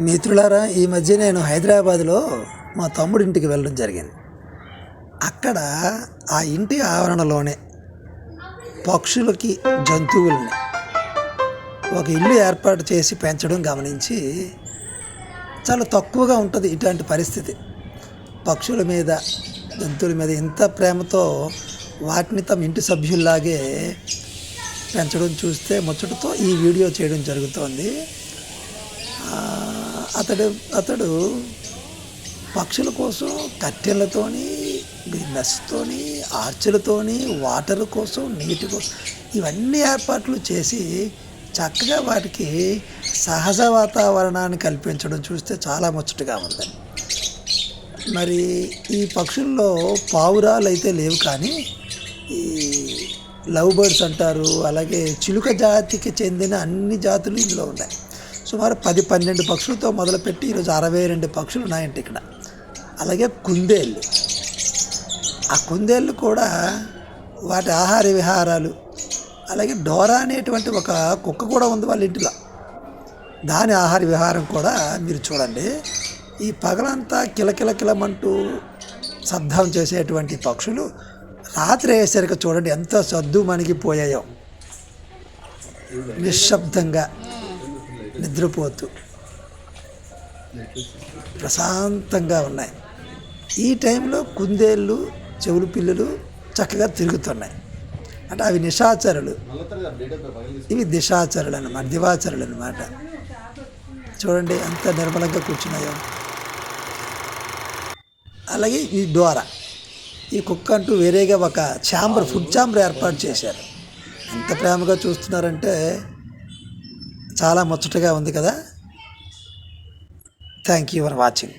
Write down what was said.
మిత్రులారా, ఈ మధ్య నేను హైదరాబాద్లో మా తమ్ముడి ఇంటికి వెళ్ళడం జరిగింది. అక్కడ ఆ ఇంటి ఆవరణలోనే పక్షులకి, జంతువుల్ని ఒక ఇల్లు ఏర్పాటు చేసి పెంచడం గమనించి చాలా తక్కువగా ఉంటుంది ఇట్లాంటి పరిస్థితి. పక్షుల మీద, జంతువుల మీద ఇంత ప్రేమతో వాటిని తమ ఇంటి సభ్యుల్లాగే పెంచడం చూస్తే ముచ్చటతో ఈ వీడియో చేయడం జరుగుతోంది. అతడు పక్షుల కోసం కట్టెలతోని, మెస్తోని, ఆర్చులతోని, వాటర్ కోసం, నీటి కోసం ఇవన్నీ ఏర్పాట్లు చేసి చక్కగా వాటికి సహజ వాతావరణాన్ని కల్పించడం చూస్తే చాలా ముచ్చటగా ఉంది. మరి ఈ పక్షుల్లో పావురాలు అయితే లేవు, కానీ ఈ లవ్ బర్డ్స్ అంటారు, అలాగే చిలుక జాతికి చెందిన అన్ని జాతులు ఇందులో ఉన్నాయి. సుమారు 10-12 పక్షులతో మొదలుపెట్టి ఈరోజు 62 పక్షులు ఉన్నాయంటే ఇక్కడ. అలాగే కుందేళ్ళు, ఆ కుందేళ్ళు కూడా వాటి ఆహార విహారాలు, అలాగే డోరా అనేటువంటి ఒక కుక్క కూడా ఉంది వాళ్ళ ఇంటిలో, దాని ఆహార విహారం కూడా మీరు చూడండి. ఈ పగలంతా కిలకిలకిలమంటూ శబ్దం చేసేటువంటి పక్షులు రాత్రి అయ్యేసరికి చూడండి ఎంత సద్దు మణిగిపోయాయో, నిశ్శబ్దంగా నిద్రపోతూ ప్రశాంతంగా ఉన్నాయి. ఈ టైంలో కుందేళ్ళు, చెవులు పిల్లులు చక్కగా తిరుగుతున్నాయి. అంటే అవి నిశాచరులు, ఇవి దిశాచరులు అన్నమాట, దివాచరులు అన్నమాట. చూడండి ఎంత నిర్మలంగా కూర్చున్నాయో. అలాగే ఈ డోరా, ఈ కుక్క అంటూ వేరేగా ఒక ఛాంబర్, ఫుడ్ ఛాంబర్ ఏర్పాటు చేశారు. ఎంత ప్రేమగా చూస్తున్నారంటే చాలా ముచ్చటగా ఉంది కదా. Thank you for watching.